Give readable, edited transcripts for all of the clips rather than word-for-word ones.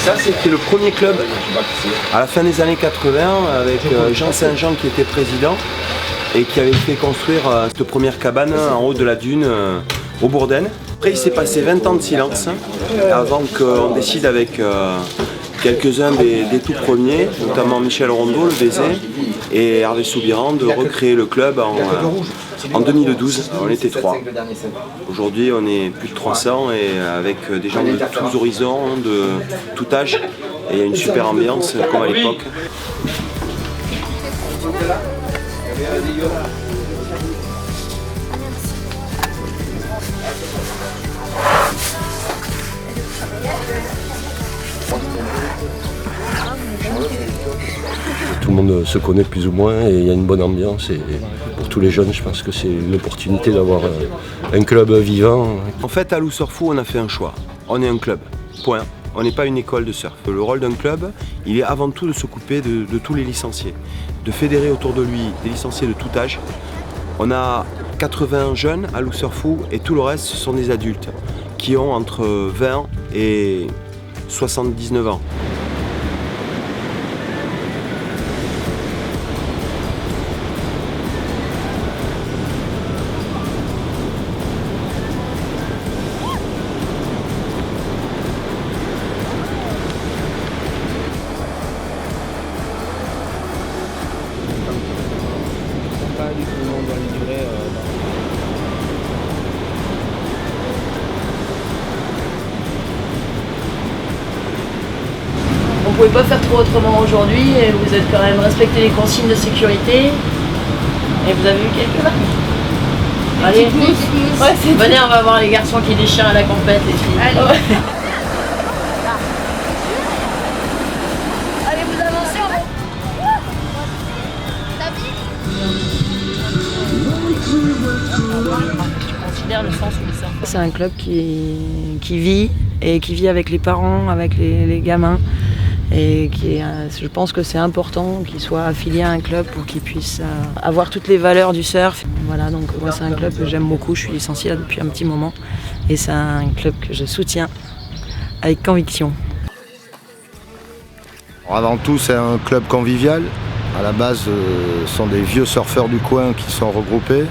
Ça, c'était le premier club à la fin des années 80 avec Jean Saint-Jean qui était président et qui avait fait construire cette première cabane en haut de la dune au Bourdaine. Après, il s'est passé 20 ans de silence avant qu'on décide avec quelques-uns des tout premiers, notamment Michel Rondeau, le baiser, et Hervé Soubiran, de recréer le club en 2012. On était 3. Aujourd'hui, on est plus de 300 et avec des gens de tous horizons, de tout âge. Et il y a une super ambiance comme à l'époque. Tout le monde se connaît plus ou moins et il y a une bonne ambiance et pour tous les jeunes je pense que c'est l'opportunité d'avoir un club vivant. En fait à Loup-Surfou on a fait un choix, on est un club, point. On n'est pas une école de surf. Le rôle d'un club, il est avant tout de s'occuper de tous les licenciés, de fédérer autour de lui des licenciés de tout âge. On a 80 jeunes à Loup-Surfou et tout le reste ce sont des adultes qui ont entre 20 et 79 ans. On pouvait pas faire trop autrement aujourd'hui et vous êtes quand même respecté les consignes de sécurité et vous avez vu quelques-uns. Allez, ouais, venez, on va voir les garçons qui déchirent à la compète, les filles. Allez, allez vous avancez. Tu considères le sens où ça? C'est un club qui vit et qui vit avec les parents, avec les gamins. Et je pense que c'est important qu'il soit affilié à un club pour qu'il puisse avoir toutes les valeurs du surf. Voilà, donc moi c'est un club que j'aime beaucoup, je suis licenciée là depuis un petit moment et c'est un club que je soutiens avec conviction. Avant tout c'est un club convivial, à la base ce sont des vieux surfeurs du coin qui sont regroupés.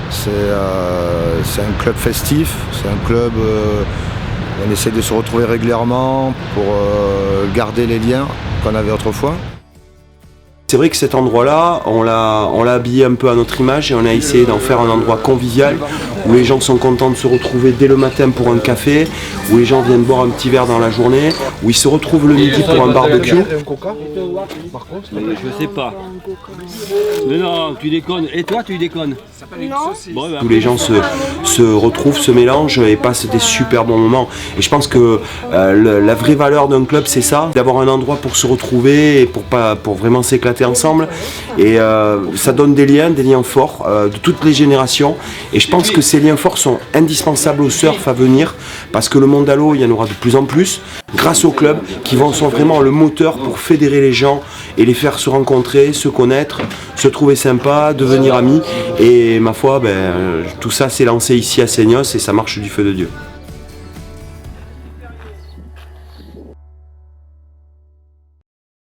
C'est un club festif, c'est un club on essaie de se retrouver régulièrement pour garder les liens qu'on avait autrefois. C'est vrai que cet endroit-là, on l'a habillé un peu à notre image et on a essayé d'en faire un endroit convivial où les gens sont contents de se retrouver dès le matin pour un café, où les gens viennent boire un petit verre dans la journée, où ils se retrouvent le midi pour un barbecue. Mais je sais pas. Mais non, tu déconnes. Et toi, tu déconnes? Non. Où les gens se retrouvent, se mélangent et passent des super bons moments. Et je pense que la vraie valeur d'un club, c'est ça, d'avoir un endroit pour se retrouver et pour vraiment s'éclater ensemble. Et ça donne des liens forts de toutes les générations. Et je pense que ces liens forts sont indispensables au surf à venir parce que le monde à l'eau, il y en aura de plus en plus. Grâce aux clubs qui sont vraiment le moteur pour fédérer les gens et les faire se rencontrer, se connaître, se trouver sympa, devenir amis. Et ma foi, tout ça s'est lancé ici à Seignos et ça marche du feu de Dieu.